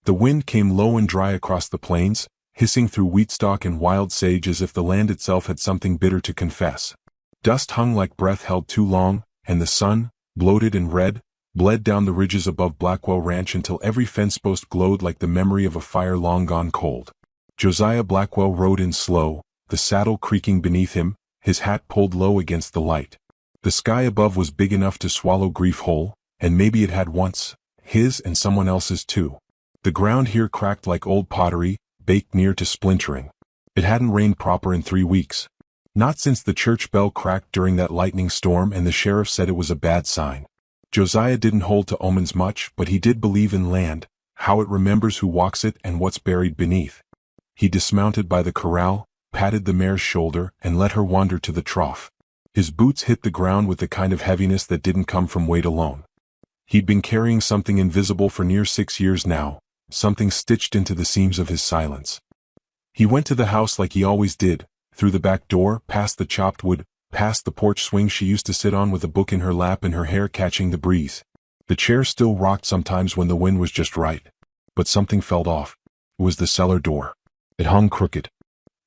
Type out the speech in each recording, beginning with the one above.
The wind came low and dry across the plains, hissing through wheatstalk and wild sage as if the land itself had something bitter to confess. Dust hung like breath held too long, and the sun, bloated and red, bled down the ridges above Blackwell Ranch until every fence post glowed like the memory of a fire long gone cold. Josiah Blackwell rode in slow, the saddle creaking beneath him, his hat pulled low against the light. The sky above was big enough to swallow grief whole, and maybe it had once, his and someone else's too. The ground here cracked like old pottery, baked near to splintering. It hadn't rained proper in 3 weeks. Not since the church bell cracked during that lightning storm and the sheriff said it was a bad sign. Josiah didn't hold to omens much, but he did believe in land, how it remembers who walks it and what's buried beneath. He dismounted by the corral, patted the mare's shoulder, and let her wander to the trough. His boots hit the ground with the kind of heaviness that didn't come from weight alone. He'd been carrying something invisible for near 6 years now, something stitched into the seams of his silence. He went to the house like he always did, through the back door, past the chopped wood, past the porch swing she used to sit on with a book in her lap and her hair catching the breeze. The chair still rocked sometimes when the wind was just right. But something felt off. It was the cellar door. It hung crooked.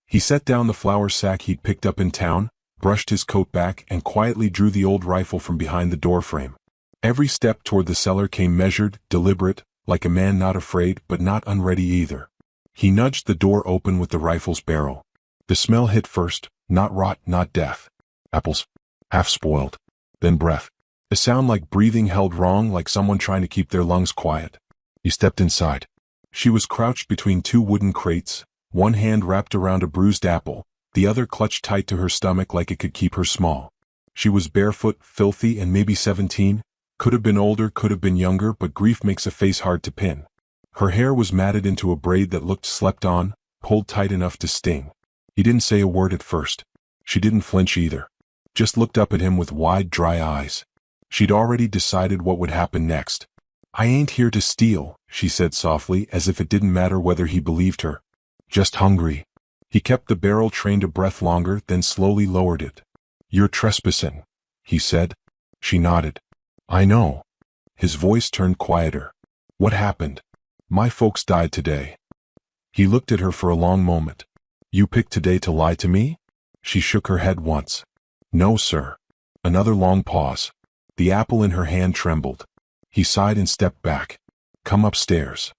He set down the flour sack he'd picked up in town, brushed his coat back, and quietly drew the old rifle from behind the doorframe. Every step toward the cellar came measured, deliberate, like a man not afraid but not unready either. He nudged the door open with the rifle's barrel. The smell hit first, not rot, not death. Apples. Half spoiled. Then breath. A sound like breathing held wrong, like someone trying to keep their lungs quiet. He stepped inside. She was crouched between 2 wooden crates, one hand wrapped around a bruised apple, the other clutched tight to her stomach like it could keep her small. She was barefoot, filthy, and maybe 17. Could have been older, could have been younger, but grief makes a face hard to pin. Her hair was matted into a braid that looked slept on, pulled tight enough to sting. He didn't say a word at first. She didn't flinch either. Just looked up at him with wide, dry eyes. She'd already decided what would happen next. "I ain't here to steal," she said softly, as if it didn't matter whether he believed her. "Just hungry." He kept the barrel trained a breath longer, then slowly lowered it. "You're trespassing," he said. She nodded. "I know." His voice turned quieter. "What happened?" "My folks died today." He looked at her for a long moment. "You picked today to lie to me?" She shook her head once. "No, sir." Another long pause. The apple in her hand trembled. He sighed and stepped back. "Come upstairs."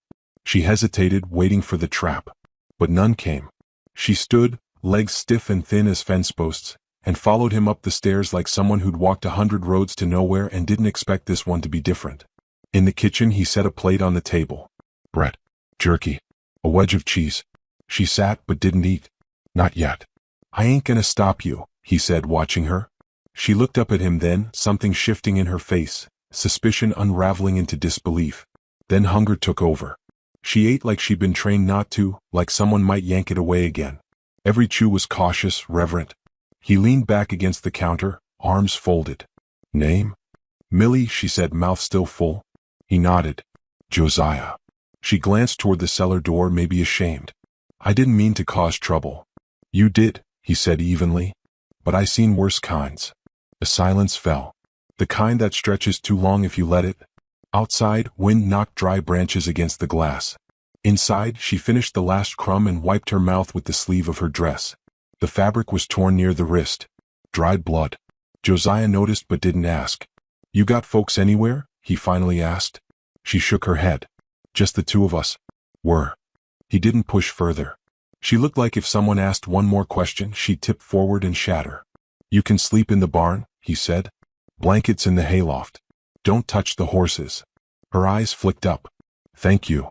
She hesitated, waiting for the trap. But none came. She stood, legs stiff and thin as fence posts, and followed him up the stairs like someone who'd walked 100 roads to nowhere and didn't expect this one to be different. In the kitchen he set a plate on the table. Bread. Jerky. A wedge of cheese. She sat but didn't eat. "Not yet." "I ain't gonna stop you," he said, watching her. She looked up at him then, something shifting in her face, suspicion unraveling into disbelief. Then hunger took over. She ate like she'd been trained not to, like someone might yank it away again. Every chew was cautious, reverent. He leaned back against the counter, arms folded. "Name?" "Millie," she said, mouth still full. He nodded. "Josiah." She glanced toward the cellar door, maybe ashamed. "I didn't mean to cause trouble." "You did," he said evenly. "But I seen worse kinds." A silence fell. The kind that stretches too long if you let it. Outside, wind knocked dry branches against the glass. Inside, she finished the last crumb and wiped her mouth with the sleeve of her dress. The fabric was torn near the wrist. Dried blood. Josiah noticed but didn't ask. "You got folks anywhere?" he finally asked. She shook her head. "Just the 2 of us." "Were." He didn't push further. She looked like if someone asked one more question, she'd tip forward and shatter. "You can sleep in the barn," he said. "Blankets in the hayloft. Don't touch the horses." Her eyes flicked up. "Thank you."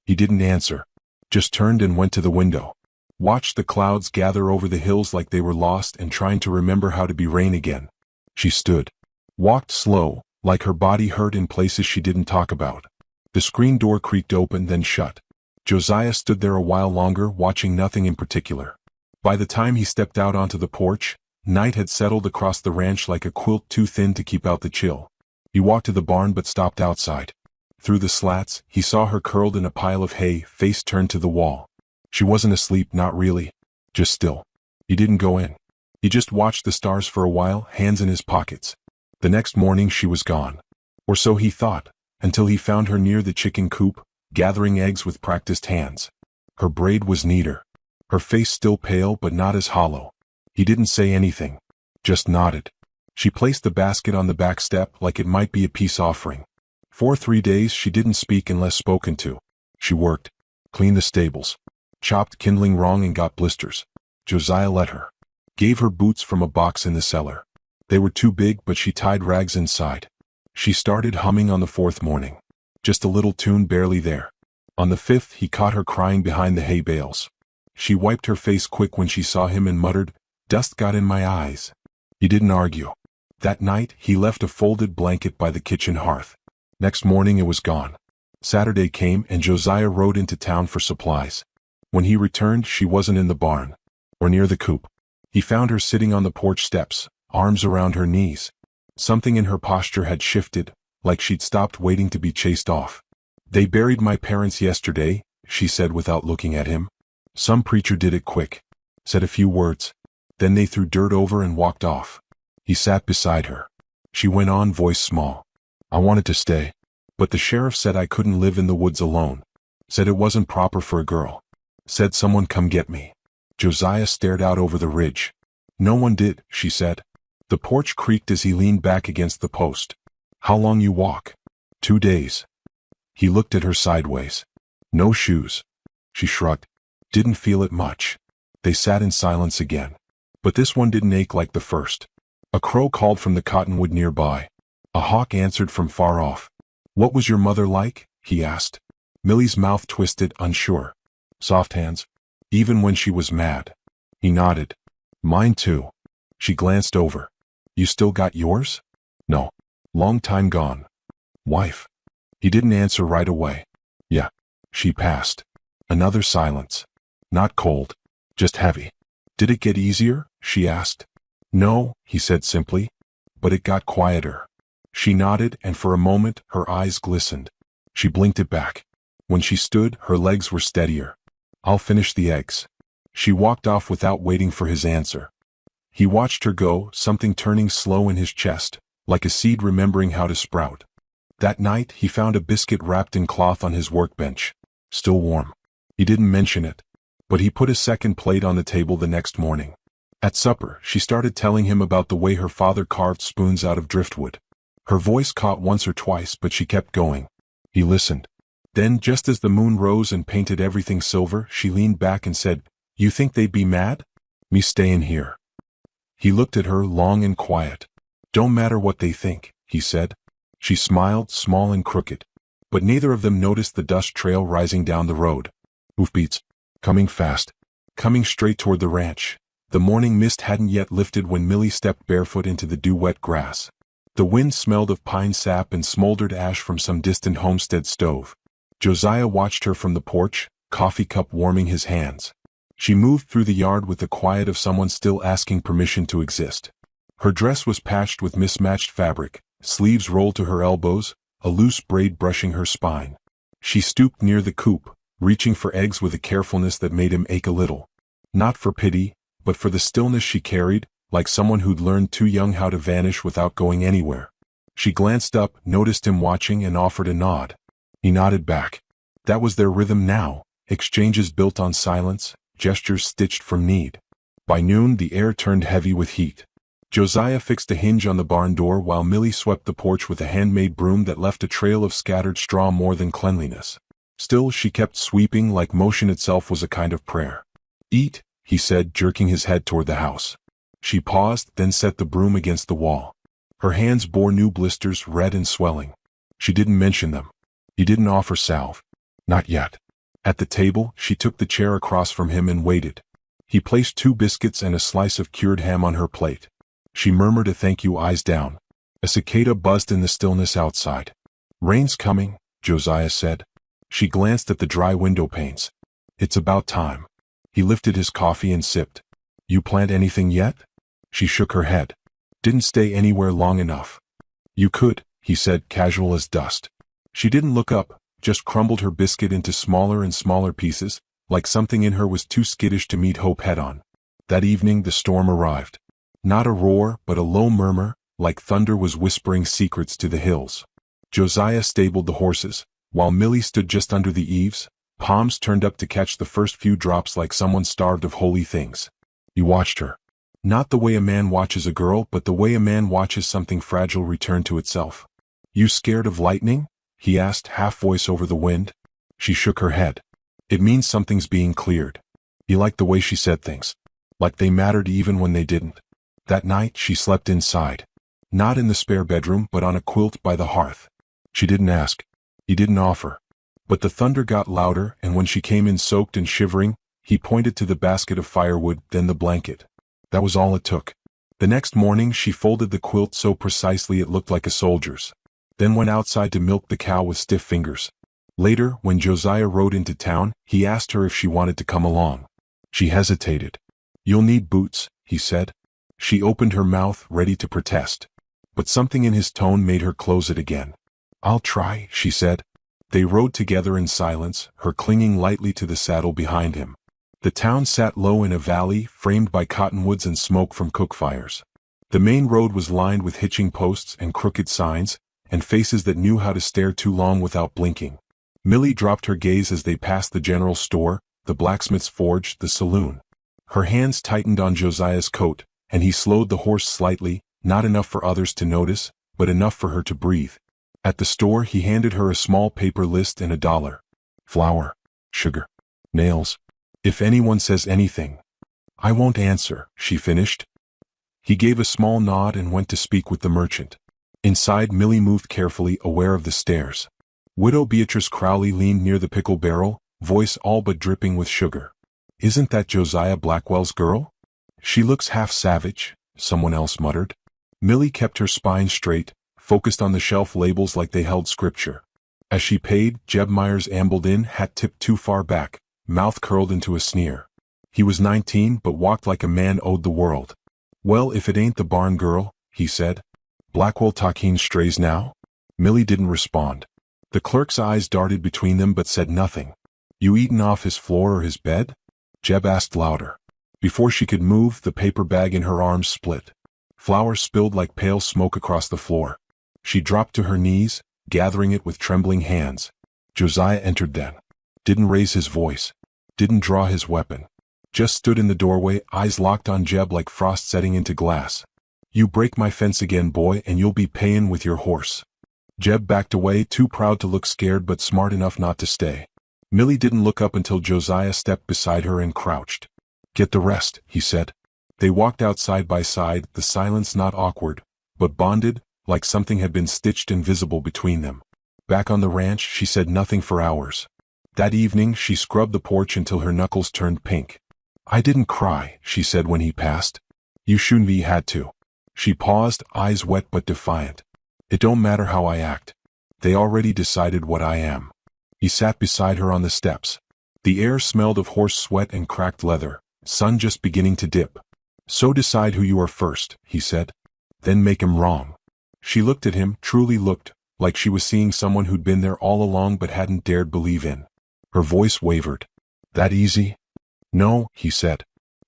He didn't answer. Just turned and went to the window. Watched the clouds gather over the hills like they were lost and trying to remember how to be rain again. She stood. Walked slow, like her body hurt in places she didn't talk about. The screen door creaked open, then shut. Josiah stood there a while longer, watching nothing in particular. By the time he stepped out onto the porch, night had settled across the ranch like a quilt too thin to keep out the chill. He walked to the barn but stopped outside. Through the slats, he saw her curled in a pile of hay, face turned to the wall. She wasn't asleep, not really. Just still. He didn't go in. He just watched the stars for a while, hands in his pockets. The next morning she was gone. Or so he thought, until he found her near the chicken coop, gathering eggs with practiced hands. Her braid was neater. Her face still pale but not as hollow. He didn't say anything, just nodded. She placed the basket on the back step like it might be a peace offering. For 3 days she didn't speak unless spoken to. She worked, cleaned the stables, chopped kindling wrong and got blisters. Josiah let her. Gave her boots from a box in the cellar. They were too big but she tied rags inside. She started humming on the 4th morning. Just a little tune barely there. On the 5th he caught her crying behind the hay bales. She wiped her face quick when she saw him and muttered, "Dust got in my eyes." He didn't argue. That night he left a folded blanket by the kitchen hearth. Next morning it was gone. Saturday came and Josiah rode into town for supplies. When he returned she wasn't in the barn, or near the coop. He found her sitting on the porch steps, arms around her knees. Something in her posture had shifted, like she'd stopped waiting to be chased off. "They buried my parents yesterday," she said without looking at him. "Some preacher did it quick. Said a few words. Then they threw dirt over and walked off." He sat beside her. She went on, voice small. "I wanted to stay. But the sheriff said I couldn't live in the woods alone. Said it wasn't proper for a girl. Said someone come get me." Josiah stared out over the ridge. "No one did," she said. The porch creaked as he leaned back against the post. "How long you walk?" 2 days. He looked at her sideways. "No shoes." She shrugged. Didn't feel it much. They sat in silence again. But this one didn't ache like the first. A crow called from the cottonwood nearby. A hawk answered from far off. "What was your mother like?" he asked. Millie's mouth twisted, unsure. "Soft hands. Even when she was mad." He nodded. "Mine too." She glanced over. "You still got yours?" "No. Long time gone." "Wife?" He didn't answer right away. "Yeah." She passed. Another silence. Not cold, just heavy. "Did it get easier?" she asked. "No," he said simply. "But it got quieter." She nodded, and for a moment her eyes glistened. She blinked it back. When she stood, her legs were steadier. "I'll finish the eggs." She walked off without waiting for his answer. He watched her go, something turning slow in his chest, like a seed remembering how to sprout. That night he found a biscuit wrapped in cloth on his workbench, still warm. He didn't mention it, but he put a second plate on the table the next morning. At supper, she started telling him about the way her father carved spoons out of driftwood. Her voice caught once or twice, but she kept going. He listened. Then, just as the moon rose and painted everything silver, she leaned back and said, "You think they'd be mad? Me stayin' here." He looked at her, long and quiet. "Don't matter what they think," he said. She smiled, small and crooked. But neither of them noticed the dust trail rising down the road. Hoofbeats. Coming fast. Coming straight toward the ranch. The morning mist hadn't yet lifted when Millie stepped barefoot into the dew-wet grass. The wind smelled of pine sap and smoldered ash from some distant homestead stove. Josiah watched her from the porch, coffee cup warming his hands. She moved through the yard with the quiet of someone still asking permission to exist. Her dress was patched with mismatched fabric, sleeves rolled to her elbows, a loose braid brushing her spine. She stooped near the coop, reaching for eggs with a carefulness that made him ache a little. Not for pity, but for the stillness she carried, like someone who'd learned too young how to vanish without going anywhere. She glanced up, noticed him watching, and offered a nod. He nodded back. That was their rhythm now, exchanges built on silence, gestures stitched from need. By noon the air turned heavy with heat. Josiah fixed a hinge on the barn door while Millie swept the porch with a handmade broom that left a trail of scattered straw more than cleanliness. Still she kept sweeping like motion itself was a kind of prayer. "Eat," he said, jerking his head toward the house. She paused, then set the broom against the wall. Her hands bore new blisters, red and swelling. She didn't mention them. He didn't offer salve. Not yet. At the table, she took the chair across from him and waited. He placed 2 biscuits and a slice of cured ham on her plate. She murmured a thank you, eyes down. A cicada buzzed in the stillness outside. "Rain's coming," Josiah said. She glanced at the dry window panes. "It's about time." He lifted his coffee and sipped. "You plant anything yet?" She shook her head. "Didn't stay anywhere long enough." "You could," he said, casual as dust. She didn't look up, just crumbled her biscuit into smaller and smaller pieces, like something in her was too skittish to meet hope head-on. That evening the storm arrived. Not a roar, but a low murmur, like thunder was whispering secrets to the hills. Josiah stabled the horses, While Millie stood just under the eaves, palms turned up to catch the first few drops like someone starved of holy things. You watched her. Not the way a man watches a girl, but the way a man watches something fragile return to itself. You scared of lightning? He asked, half voice over the wind. She shook her head. It means something's being cleared. He liked the way she said things. Like they mattered even when they didn't. That night she slept inside. Not in the spare bedroom, but on a quilt by the hearth. She didn't ask. He didn't offer. But the thunder got louder, and when she came in soaked and shivering, he pointed to the basket of firewood, then the blanket. That was all it took. The next morning she folded the quilt so precisely it looked like a soldier's. Then went outside to milk the cow with stiff fingers. Later, when Josiah rode into town, he asked her if she wanted to come along. She hesitated. "You'll need boots," he said. She opened her mouth, ready to protest. But something in his tone made her close it again. "I'll try," she said. They rode together in silence, her clinging lightly to the saddle behind him. The town sat low in a valley, framed by cottonwoods and smoke from cook fires. The main road was lined with hitching posts and crooked signs, and faces that knew how to stare too long without blinking. Millie dropped her gaze as they passed the general store, the blacksmith's forge, the saloon. Her hands tightened on Josiah's coat, and he slowed the horse slightly, not enough for others to notice, but enough for her to breathe. At the store he handed her a small paper list and $1. "Flour, sugar, nails. If anyone says anything, I won't answer," she finished. He gave a small nod and went to speak with the merchant. Inside, Millie moved carefully, aware of the stares. Widow Beatrice Crowley leaned near the pickle barrel, voice all but dripping with sugar. "Isn't that Josiah Blackwell's girl?" "She looks half savage," someone else muttered. Millie kept her spine straight, focused on the shelf labels like they held scripture. As she paid, Jeb Myers ambled in, hat tipped too far back, mouth curled into a sneer. He was 19 but walked like a man owed the world. "Well, if it ain't the barn girl," he said. "Blackwell talking strays now?" Millie didn't respond. The clerk's eyes darted between them but said nothing. "You eaten off his floor or his bed?" Jeb asked louder. Before she could move, the paper bag in her arms split. Flour spilled like pale smoke across the floor. She dropped to her knees, gathering it with trembling hands. Josiah entered then. Didn't raise his voice. Didn't draw his weapon. Just stood in the doorway, eyes locked on Jeb like frost setting into glass. "You break my fence again, boy, and you'll be payin' with your horse." Jeb backed away, too proud to look scared but smart enough not to stay. Millie didn't look up until Josiah stepped beside her and crouched. "Get the rest," he said. They walked out side by side, the silence not awkward, but bonded, like something had been stitched invisible between them. Back on the ranch, she said nothing for hours. That evening, she scrubbed the porch until her knuckles turned pink. "I didn't cry," she said when he passed. "You shouldn't be had to." She paused, eyes wet but defiant. "It don't matter how I act. They already decided what I am." He sat beside her on the steps. The air smelled of horse sweat and cracked leather, sun just beginning to dip. "So decide who you are first," he said. "Then make him wrong." She looked at him, truly looked, like she was seeing someone who'd been there all along but hadn't dared believe in. Her voice wavered. "That easy?" "No," he said.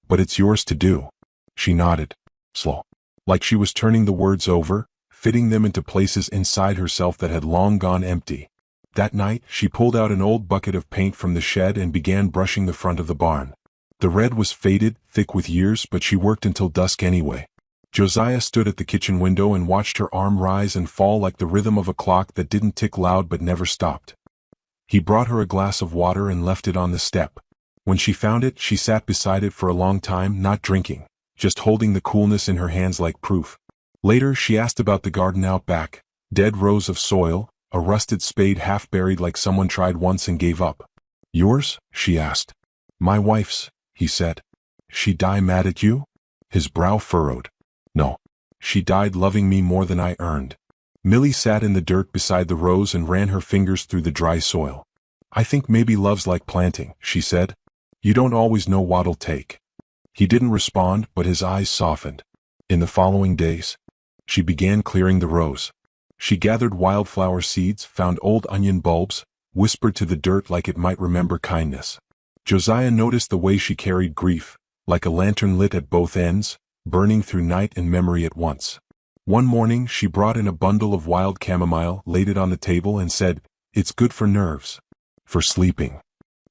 "But it's yours to do." She nodded, slow, like she was turning the words over, fitting them into places inside herself that had long gone empty. That night, she pulled out an old bucket of paint from the shed and began brushing the front of the barn. The red was faded, thick with years, but she worked until dusk anyway. Josiah stood at the kitchen window and watched her arm rise and fall like the rhythm of a clock that didn't tick loud but never stopped. He brought her a glass of water and left it on the step. When she found it, she sat beside it for a long time, not drinking, just holding the coolness in her hands like proof. Later, she asked about the garden out back, dead rows of soil, a rusted spade half buried like someone tried once and gave up. "Yours?" she asked. "My wife's," he said. "She die mad at you?" His brow furrowed. "No. She died loving me more than I earned." Millie sat in the dirt beside the rows and ran her fingers through the dry soil. "I think maybe love's like planting," she said. "You don't always know what'll take." He didn't respond, but his eyes softened. In the following days, she began clearing the rows. She gathered wildflower seeds, found old onion bulbs, whispered to the dirt like it might remember kindness. Josiah noticed the way she carried grief, like a lantern lit at both ends, burning through night and memory at once. One morning she brought in a bundle of wild chamomile, laid it on the table and said, It's good for nerves. For sleeping.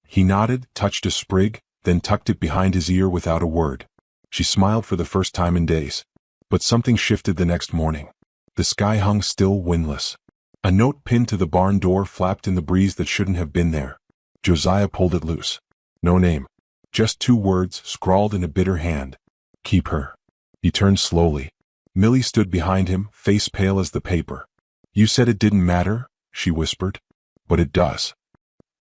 He nodded, touched a sprig, then tucked it behind his ear without a word. She smiled for the first time in days. But something shifted the next morning. The sky hung still, windless. A note pinned to the barn door flapped in the breeze that shouldn't have been there. Josiah pulled it loose. No name. Just 2 words, scrawled in a bitter hand. Keep her. He turned slowly. Millie stood behind him, face pale as the paper. You said it didn't matter, she whispered. But it does.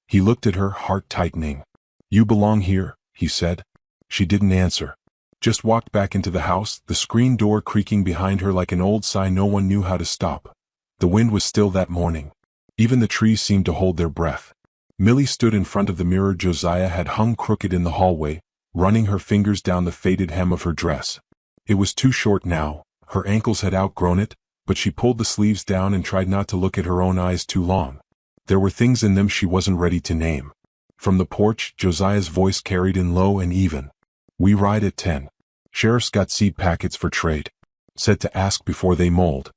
He looked at her, heart tightening. You belong here, he said. She didn't answer. Just walked back into the house, the screen door creaking behind her like an old sigh no one knew how to stop. The wind was still that morning. Even the trees seemed to hold their breath. Millie stood in front of the mirror Josiah had hung crooked in the hallway, running her fingers down the faded hem of her dress. It was too short now, her ankles had outgrown it, but she pulled the sleeves down and tried not to look at her own eyes too long. There were things in them she wasn't ready to name. From the porch, Josiah's voice carried in low and even. We ride at 10. Sheriff's got seed packets for trade. Said to ask before they mold.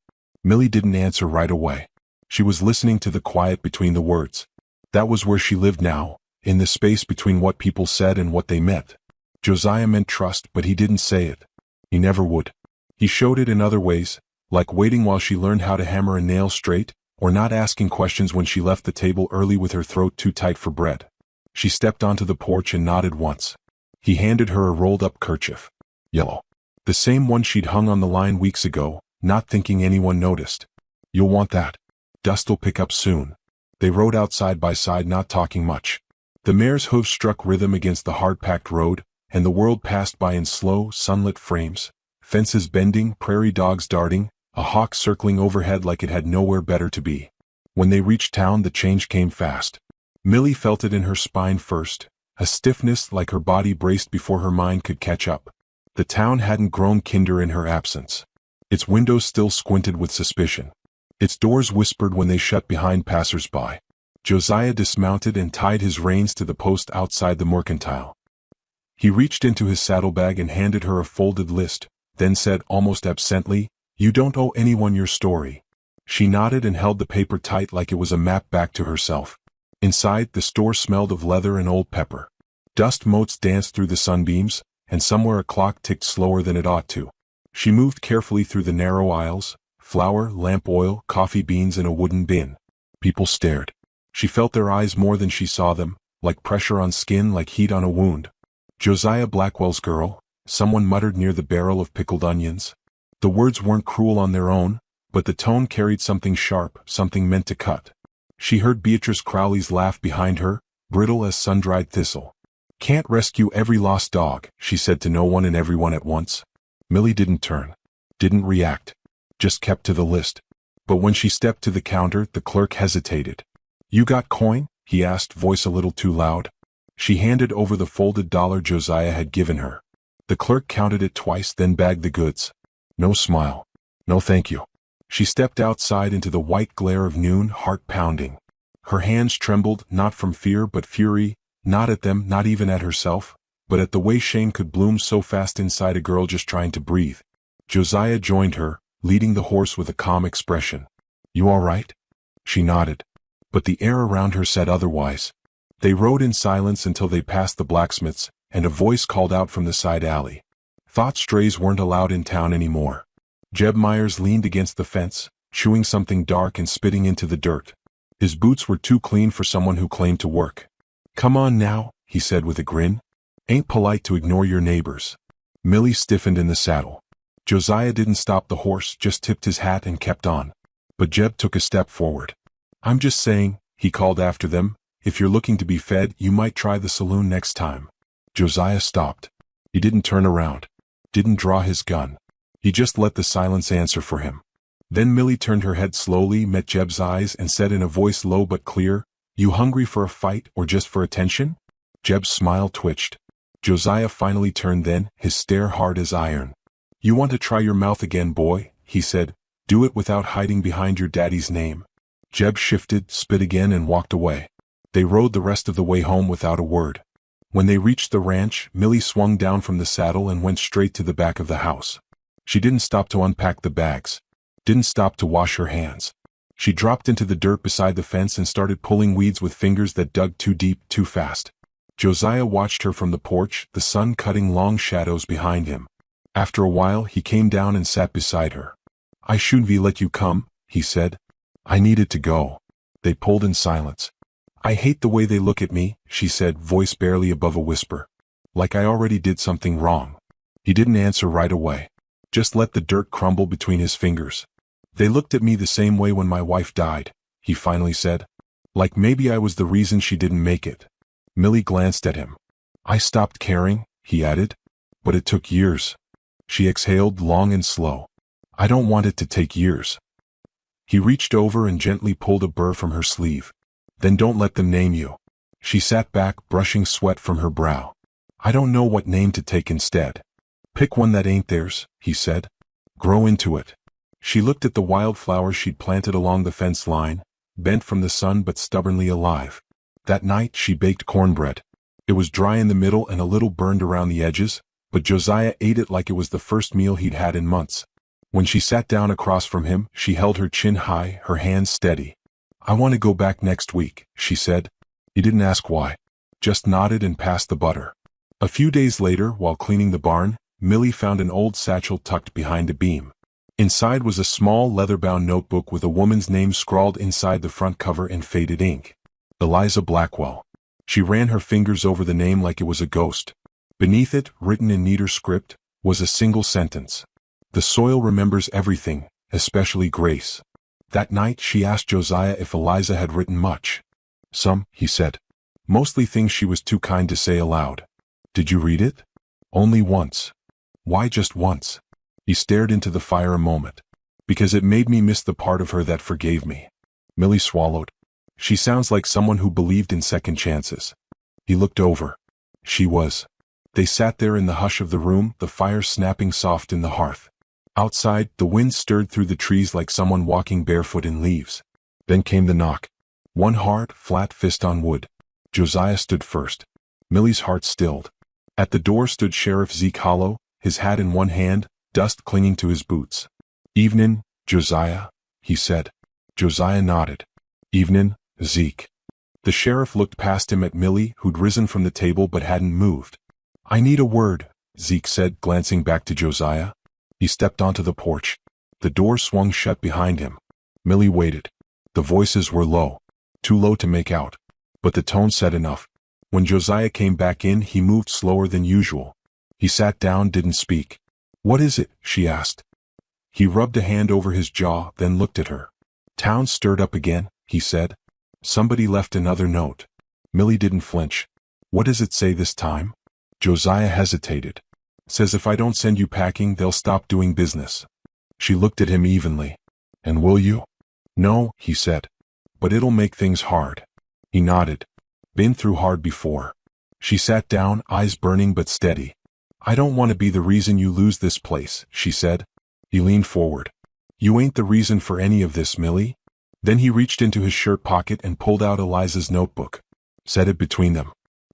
Millie didn't answer right away. She was listening to the quiet between the words. That was where she lived now, in the space between what people said and what they meant. Josiah meant trust, but he didn't say it. He never would. He showed it in other ways, like waiting while she learned how to hammer a nail straight, or not asking questions when she left the table early with her throat too tight for bread. She stepped onto the porch and nodded once. He handed her a rolled-up kerchief. Yellow. The same one she'd hung on the line weeks ago, not thinking anyone noticed. You'll want that. Dust'll pick up soon. They rode out side by side, not talking much. The mare's hooves struck rhythm against the hard-packed road, and the world passed by in slow, sunlit frames. Fences bending, prairie dogs darting, a hawk circling overhead like it had nowhere better to be. When they reached town, the change came fast. Millie felt it in her spine first, a stiffness like her body braced before her mind could catch up. The town hadn't grown kinder in her absence. Its windows still squinted with suspicion. Its doors whispered when they shut behind passers-by. Josiah dismounted and tied his reins to the post outside the mercantile. He reached into his saddlebag and handed her a folded list, then said almost absently, You don't owe anyone your story. She nodded and held the paper tight like it was a map back to herself. Inside, the store smelled of leather and old pepper. Dust motes danced through the sunbeams, and somewhere a clock ticked slower than it ought to. She moved carefully through the narrow aisles, flour, lamp oil, coffee beans in a wooden bin. People stared. She felt their eyes more than she saw them, like pressure on skin, like heat on a wound. Josiah Blackwell's girl, someone muttered near the barrel of pickled onions. The words weren't cruel on their own, but the tone carried something sharp, something meant to cut. She heard Beatrice Crowley's laugh behind her, brittle as sun-dried thistle. Can't rescue every lost dog, she said to no one and everyone at once. Millie didn't turn. Didn't react. Just kept to the list. But when she stepped to the counter, the clerk hesitated. You got coin? He asked, voice a little too loud. She handed over the folded dollar Josiah had given her. The clerk counted it twice, then bagged the goods. No smile. No thank you. She stepped outside into the white glare of noon, heart pounding. Her hands trembled, not from fear but fury, not at them, not even at herself, but at the way shame could bloom so fast inside a girl just trying to breathe. Josiah joined her, leading the horse with a calm expression. You all right? She nodded. But the air around her said otherwise. They rode in silence until they passed the blacksmith's, and a voice called out from the side alley. Thought strays weren't allowed in town anymore. Jeb Myers leaned against the fence, chewing something dark and spitting into the dirt. His boots were too clean for someone who claimed to work. Come on now, he said with a grin. Ain't polite to ignore your neighbors. Millie stiffened in the saddle. Josiah didn't stop the horse, just tipped his hat and kept on. But Jeb took a step forward. I'm just saying, he called after them, if you're looking to be fed, you might try the saloon next time. Josiah stopped. He didn't turn around. Didn't draw his gun. He just let the silence answer for him. Then Millie turned her head slowly, met Jeb's eyes, and said in a voice low but clear, You hungry for a fight or just for attention? Jeb's smile twitched. Josiah finally turned then, his stare hard as iron. You want to try your mouth again, boy, he said. Do it without hiding behind your daddy's name. Jeb shifted, spit again, and walked away. They rode the rest of the way home without a word. When they reached the ranch, Millie swung down from the saddle and went straight to the back of the house. She didn't stop to unpack the bags. Didn't stop to wash her hands. She dropped into the dirt beside the fence and started pulling weeds with fingers that dug too deep, too fast. Josiah watched her from the porch, the sun cutting long shadows behind him. After a while, he came down and sat beside her. "I shouldn't let you come," he said. "I needed to go." They pulled in silence. "I hate the way they look at me," she said, voice barely above a whisper. "Like I already did something wrong." He didn't answer right away. Just let the dirt crumble between his fingers. "They looked at me the same way when my wife died," he finally said. "Like maybe I was the reason she didn't make it." Millie glanced at him. "I stopped caring," he added. "But it took years." She exhaled long and slow. "I don't want it to take years." He reached over and gently pulled a burr from her sleeve. "Then don't let them name you." She sat back, brushing sweat from her brow. "I don't know what name to take instead." "Pick one that ain't theirs," he said. "Grow into it." She looked at the wildflowers she'd planted along the fence line, bent from the sun but stubbornly alive. That night she baked cornbread. It was dry in the middle and a little burned around the edges, but Josiah ate it like it was the first meal he'd had in months. When she sat down across from him, she held her chin high, her hands steady. "I want to go back next week," she said. He didn't ask why. Just nodded and passed the butter. A few days later, while cleaning the barn, Millie found an old satchel tucked behind a beam. Inside was a small leather-bound notebook with a woman's name scrawled inside the front cover in faded ink. Eliza Blackwell. She ran her fingers over the name like it was a ghost. Beneath it, written in neater script, was a single sentence. "The soil remembers everything, especially grace." That night she asked Josiah if Eliza had written much. "Some," he said. "Mostly things she was too kind to say aloud." "Did you read it?" "Only once." "Why just once?" He stared into the fire a moment. "Because it made me miss the part of her that forgave me." Millie swallowed. "She sounds like someone who believed in second chances." He looked over. She was. They sat there in the hush of the room, the fire snapping soft in the hearth. Outside, the wind stirred through the trees like someone walking barefoot in leaves. Then came the knock. One hard, flat fist on wood. Josiah stood first. Millie's heart stilled. At the door stood Sheriff Zeke Hollow, his hat in one hand, dust clinging to his boots. "Evenin', Josiah," he said. Josiah nodded. "Evenin', Zeke." The sheriff looked past him at Millie, who'd risen from the table but hadn't moved. "I need a word," Zeke said, glancing back to Josiah. He stepped onto the porch. The door swung shut behind him. Millie waited. The voices were low. Too low to make out. But the tone said enough. When Josiah came back in, he moved slower than usual. He sat down, didn't speak. "What is it?" she asked. He rubbed a hand over his jaw, then looked at her. "Town stirred up again," he said. "Somebody left another note." Millie didn't flinch. "What does it say this time?" Josiah hesitated. "Says if I don't send you packing, they'll stop doing business." She looked at him evenly. "And will you?" "No," he said. "But it'll make things hard." He nodded. "Been through hard before." She sat down, eyes burning but steady. "I don't want to be the reason you lose this place," she said. He leaned forward. "You ain't the reason for any of this, Millie." Then he reached into his shirt pocket and pulled out Eliza's notebook. Set it between them.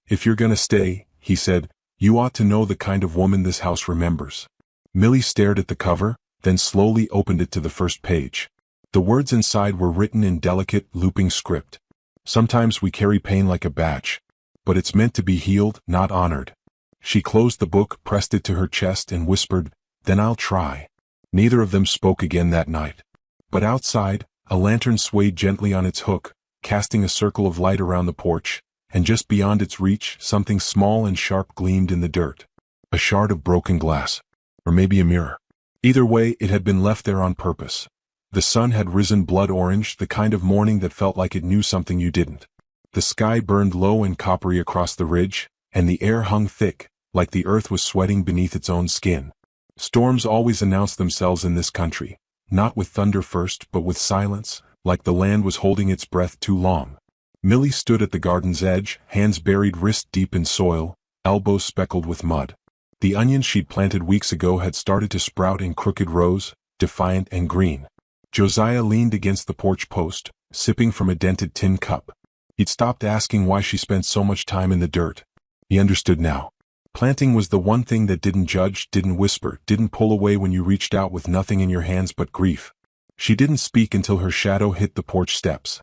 "If you're gonna stay," he said, "you ought to know the kind of woman this house remembers." Millie stared at the cover, then slowly opened it to the first page. The words inside were written in delicate, looping script. "Sometimes we carry pain like a badge. But it's meant to be healed, not honored." She closed the book, pressed it to her chest, and whispered, "Then I'll try." Neither of them spoke again that night. But outside, a lantern swayed gently on its hook, casting a circle of light around the porch, and just beyond its reach, something small and sharp gleamed in the dirt. A shard of broken glass. Or maybe a mirror. Either way, it had been left there on purpose. The sun had risen blood orange, the kind of morning that felt like it knew something you didn't. The sky burned low and coppery across the ridge, and the air hung thick, like the earth was sweating beneath its own skin. Storms always announced themselves in this country, not with thunder first but with silence, like the land was holding its breath too long. Millie stood at the garden's edge, hands buried wrist deep in soil, elbows speckled with mud. The onions she'd planted weeks ago had started to sprout in crooked rows, defiant and green. Josiah leaned against the porch post, sipping from a dented tin cup. He'd stopped asking why she spent so much time in the dirt. He understood now. Planting was the one thing that didn't judge, didn't whisper, didn't pull away when you reached out with nothing in your hands but grief. She didn't speak until her shadow hit the porch steps.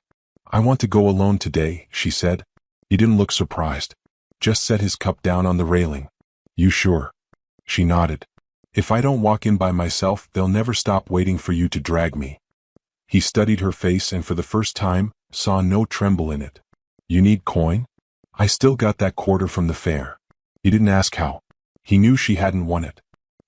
"I want to go alone today," she said. He didn't look surprised. Just set his cup down on the railing. "You sure?" She nodded. "If I don't walk in by myself, they'll never stop waiting for you to drag me." He studied her face and for the first time, saw no tremble in it. "You need coin?" "I still got that quarter from the fair." He didn't ask how. He knew she hadn't won it.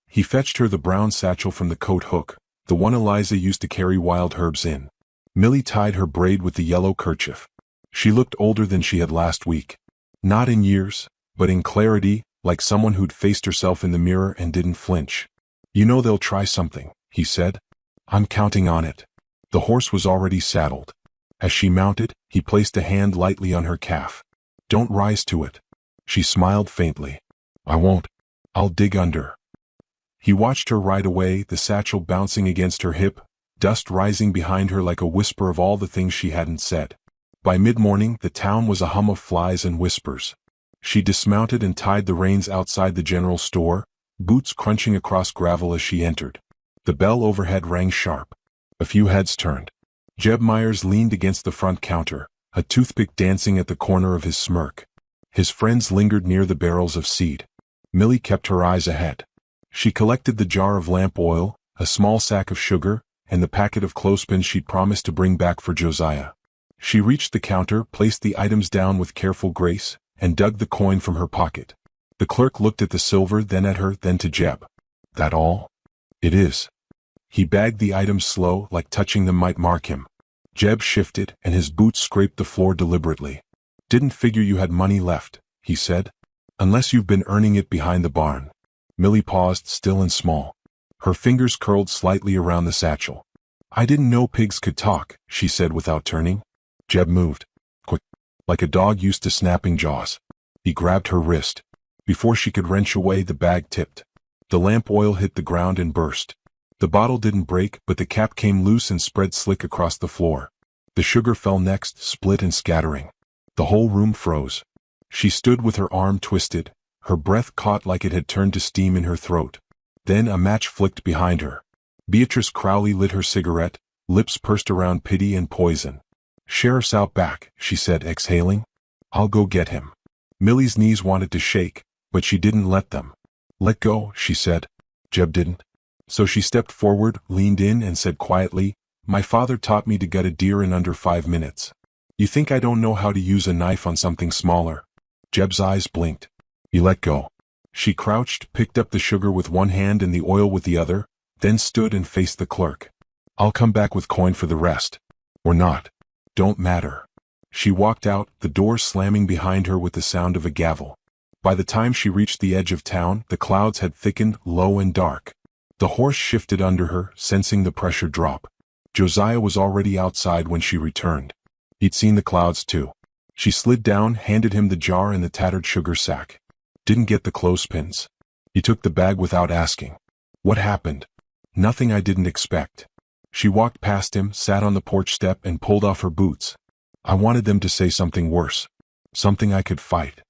He fetched her the brown satchel from the coat hook, the one Eliza used to carry wild herbs in. Millie tied her braid with the yellow kerchief. She looked older than she had last week. Not in years, but in clarity, like someone who'd faced herself in the mirror and didn't flinch. "You know they'll try something," he said. "I'm counting on it." The horse was already saddled. As she mounted, he placed a hand lightly on her calf. "Don't rise to it." She smiled faintly. "I won't. I'll dig under." He watched her ride away, the satchel bouncing against her hip, dust rising behind her like a whisper of all the things she hadn't said. By mid-morning, the town was a hum of flies and whispers. She dismounted and tied the reins outside the general store, boots crunching across gravel as she entered. The bell overhead rang sharp. A few heads turned. Jeb Myers leaned against the front counter, a toothpick dancing at the corner of his smirk. His friends lingered near the barrels of seed. Millie kept her eyes ahead. She collected the jar of lamp oil, a small sack of sugar, and the packet of clothespins she'd promised to bring back for Josiah. She reached the counter, placed the items down with careful grace, and dug the coin from her pocket. The clerk looked at the silver, then at her, then to Jeb. "That all?" "It is." He bagged the items slow, like touching them might mark him. Jeb shifted, and his boots scraped the floor deliberately. "Didn't figure you had money left," he said. "Unless you've been earning it behind the barn." Millie paused, still and small. Her fingers curled slightly around the satchel. "I didn't know pigs could talk," she said without turning. Jeb moved. Quick. Like a dog used to snapping jaws. He grabbed her wrist. Before she could wrench away, the bag tipped. The lamp oil hit the ground and burst. The bottle didn't break, but the cap came loose and spread slick across the floor. The sugar fell next, split and scattering. The whole room froze. She stood with her arm twisted, her breath caught like it had turned to steam in her throat. Then a match flicked behind her. Beatrice Crowley lit her cigarette, lips pursed around pity and poison. "Sheriff's out back," she said, exhaling. "I'll go get him." Millie's knees wanted to shake, but she didn't let them. "Let go," she said. Jeb didn't. So she stepped forward, leaned in, and said quietly, "My father taught me to gut a deer in under 5 minutes. You think I don't know how to use a knife on something smaller?" Jeb's eyes blinked. He let go. She crouched, picked up the sugar with one hand and the oil with the other, then stood and faced the clerk. "I'll come back with coin for the rest. Or not. Don't matter." She walked out, the door slamming behind her with the sound of a gavel. By the time she reached the edge of town, the clouds had thickened, low and dark. The horse shifted under her, sensing the pressure drop. Josiah was already outside when she returned. He'd seen the clouds too. She slid down, handed him the jar and the tattered sugar sack. "Didn't get the clothespins." He took the bag without asking. "What happened?" "Nothing I didn't expect." She walked past him, sat on the porch step and pulled off her boots. "I wanted them to say something worse. Something I could fight."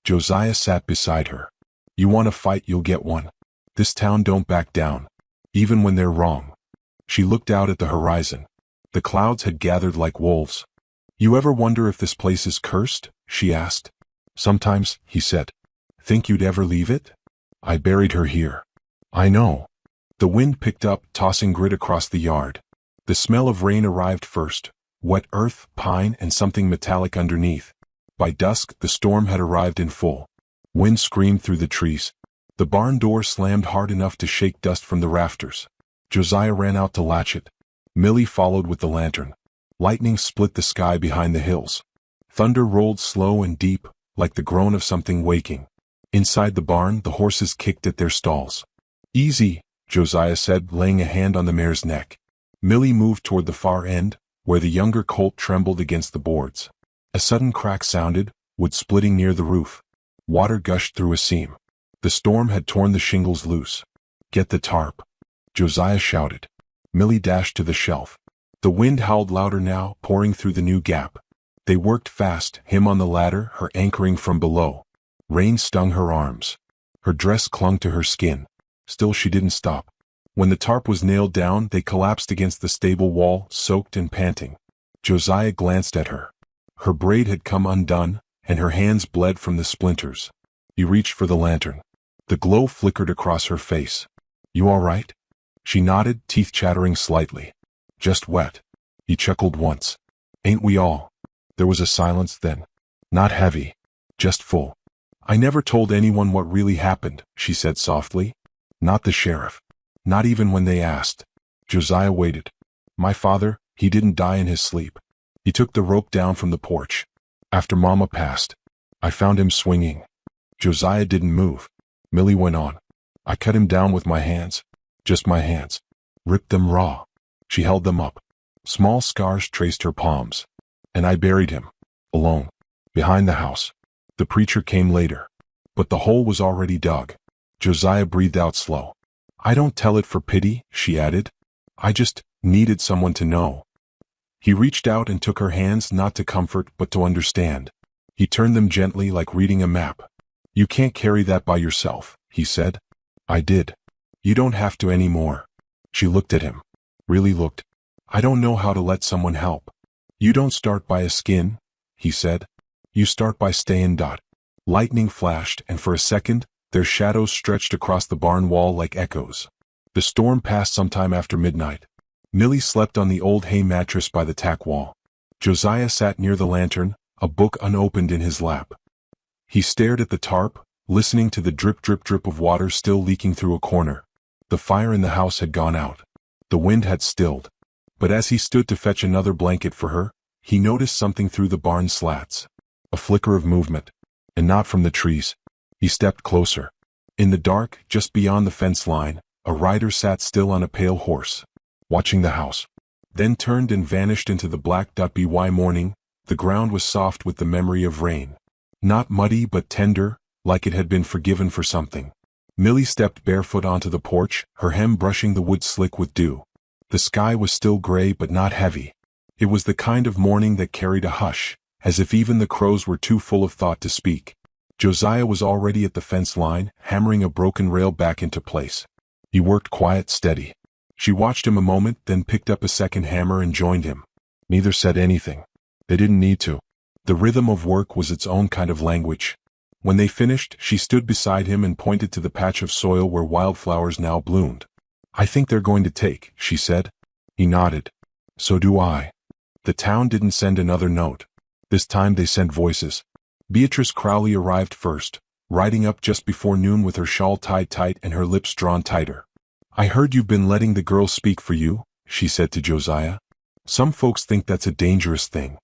Josiah sat beside her. "You want to fight, you'll get one. This town don't back down. Even when they're wrong." She looked out at the horizon. The clouds had gathered like wolves. "You ever wonder if this place is cursed?" she asked. "Sometimes," he said. "Think you'd ever leave it?" "I buried her here." "I know." The wind picked up, tossing grit across the yard. The smell of rain arrived first, wet earth, pine, and something metallic underneath. By dusk, the storm had arrived in full. Wind screamed through the trees. The barn door slammed hard enough to shake dust from the rafters. Josiah ran out to latch it. Millie followed with the lantern. Lightning split the sky behind the hills. Thunder rolled slow and deep, like the groan of something waking. Inside the barn, the horses kicked at their stalls. "Easy," Josiah said, laying a hand on the mare's neck. Millie moved toward the far end, where the younger colt trembled against the boards. A sudden crack sounded, wood splitting near the roof. Water gushed through a seam. The storm had torn the shingles loose. "Get the tarp," Josiah shouted. Millie dashed to the shelf. The wind howled louder now, pouring through the new gap. They worked fast, him on the ladder, her anchoring from below. Rain stung her arms. Her dress clung to her skin. Still she didn't stop. When the tarp was nailed down, they collapsed against the stable wall, soaked and panting. Josiah glanced at her. Her braid had come undone, and her hands bled from the splinters. He reached for the lantern. The glow flickered across her face. "You all right?" She nodded, teeth chattering slightly. "Just wet." He chuckled once. "Ain't we all?" There was a silence then. Not heavy. Just full. "I never told anyone what really happened," she said softly. "Not the sheriff. Not even when they asked." Josiah waited. "My father, he didn't die in his sleep. He took the rope down from the porch. After Mama passed. I found him swinging." Josiah didn't move. Millie went on. "I cut him down with my hands. Just my hands. Ripped them raw." She held them up. Small scars traced her palms. "And I buried him. Alone. Behind the house. The preacher came later. But the hole was already dug." Josiah breathed out slow. "I don't tell it for pity," she added. "I just needed someone to know." He reached out and took her hands, not to comfort but to understand. He turned them gently, like reading a map. "You can't carry that by yourself," he said. "I did. You don't have to anymore." She looked at him. Really looked. "I don't know how to let someone help." "You don't start by a skin," he said. "You start by staying. Lightning flashed, and for a second, their shadows stretched across the barn wall like echoes. The storm passed sometime after midnight. Millie slept on the old hay mattress by the tack wall. Josiah sat near the lantern, a book unopened in his lap. He stared at the tarp, listening to the drip drip drip of water still leaking through a corner. The fire in the house had gone out. The wind had stilled. But as he stood to fetch another blanket for her, he noticed something through the barn slats. A flicker of movement. And not from the trees. He stepped closer. In the dark, just beyond the fence line, a rider sat still on a pale horse, watching the house. Then turned and vanished into the black by morning. The ground was soft with the memory of rain. Not muddy but tender, like it had been forgiven for something. Millie stepped barefoot onto the porch, her hem brushing the wood slick with dew. The sky was still gray but not heavy. It was the kind of morning that carried a hush, as if even the crows were too full of thought to speak. Josiah was already at the fence line, hammering a broken rail back into place. He worked quiet, steady. She watched him a moment, then picked up a second hammer and joined him. Neither said anything. They didn't need to. The rhythm of work was its own kind of language. When they finished, she stood beside him and pointed to the patch of soil where wildflowers now bloomed. "I think they're going to take," she said. He nodded. "So do I." The town didn't send another note. This time they sent voices. Beatrice Crowley arrived first, riding up just before noon with her shawl tied tight and her lips drawn tighter. "I heard you've been letting the girls speak for you," she said to Josiah. "Some folks think that's a dangerous thing."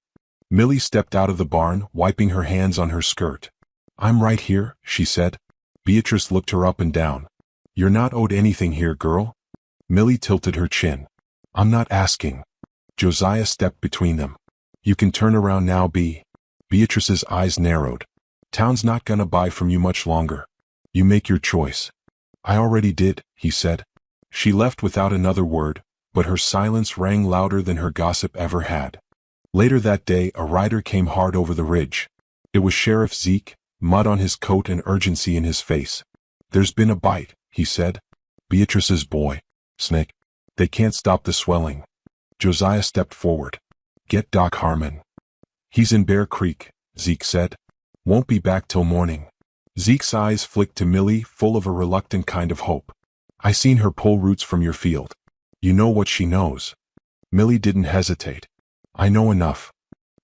Millie stepped out of the barn, wiping her hands on her skirt. "I'm right here," she said. Beatrice looked her up and down. "You're not owed anything here, girl." Millie tilted her chin. "I'm not asking." Josiah stepped between them. "You can turn around now, Beatrice's eyes narrowed. "Town's not gonna buy from you much longer. You make your choice." "I already did," he said. She left without another word, but her silence rang louder than her gossip ever had. Later that day, a rider came hard over the ridge. It was Sheriff Zeke, mud on his coat and urgency in his face. "There's been a bite," he said. "Beatrice's boy. Snake. They can't stop the swelling." Josiah stepped forward. "Get Doc Harmon." "He's in Bear Creek," Zeke said. "Won't be back till morning." Zeke's eyes flicked to Millie, full of a reluctant kind of hope. "I seen her pull roots from your field. You know what she knows." Millie didn't hesitate. "I know enough."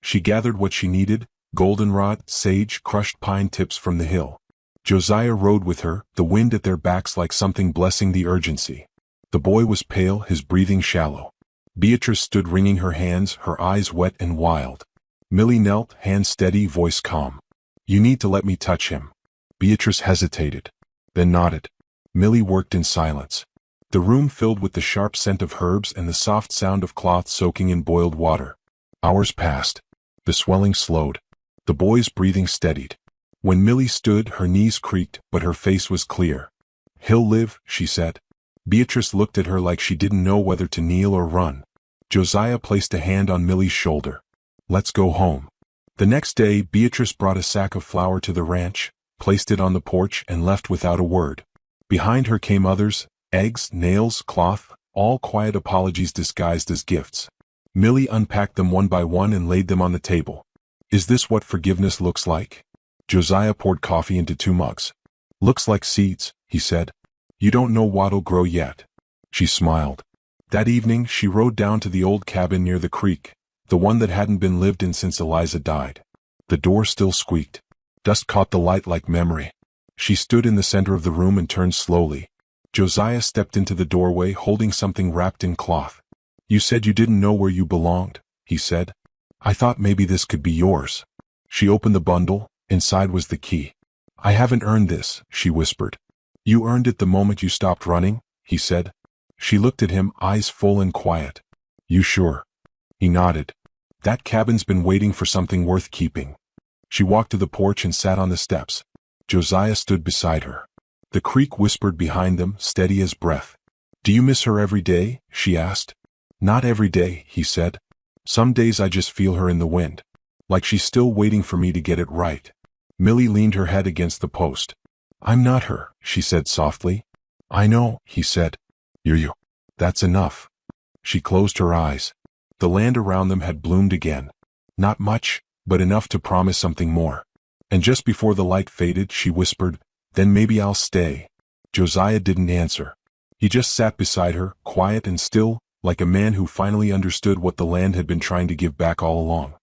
She gathered what she needed: goldenrod, sage, crushed pine tips from the hill. Josiah rode with her, the wind at their backs like something blessing the urgency. The boy was pale, his breathing shallow. Beatrice stood wringing her hands, her eyes wet and wild. Millie knelt, hand steady, voice calm. "You need to let me touch him." Beatrice hesitated, then nodded. Millie worked in silence. The room filled with the sharp scent of herbs and the soft sound of cloth soaking in boiled water. Hours passed. The swelling slowed. The boy's breathing steadied. When Millie stood, her knees creaked, but her face was clear. "He'll live," she said. Beatrice looked at her like she didn't know whether to kneel or run. Josiah placed a hand on Millie's shoulder. "Let's go home." The next day, Beatrice brought a sack of flour to the ranch, placed it on the porch, and left without a word. Behind her came others, Eggs, nails, cloth, all quiet apologies disguised as gifts. Millie unpacked them one by one and laid them on the table. Is this what forgiveness looks like? Josiah poured coffee into 2 mugs. Looks like seeds, he said. You don't know what'll grow yet. She smiled. That evening, she rode down to the old cabin near the creek, the one that hadn't been lived in since Eliza died. The door still squeaked. Dust caught the light like memory. She stood in the center of the room and turned slowly. Josiah stepped into the doorway holding something wrapped in cloth. You said you didn't know where you belonged, he said. I thought maybe this could be yours. She opened the bundle. Inside was the key. I haven't earned this, she whispered. You earned it the moment you stopped running, he said. She looked at him, eyes full and quiet. You sure? He nodded. That cabin's been waiting for something worth keeping. She walked to the porch and sat on the steps. Josiah stood beside her. The creek whispered behind them, steady as breath. Do you miss her every day? She asked. Not every day, he said. Some days I just feel her in the wind. Like she's still waiting for me to get it right. Millie leaned her head against the post. I'm not her, she said softly. I know, he said. You're you. That's enough. She closed her eyes. The land around them had bloomed again. Not much, but enough to promise something more. And just before the light faded, she whispered, Then maybe I'll stay. Josiah didn't answer. He just sat beside her, quiet and still, like a man who finally understood what the land had been trying to give back all along.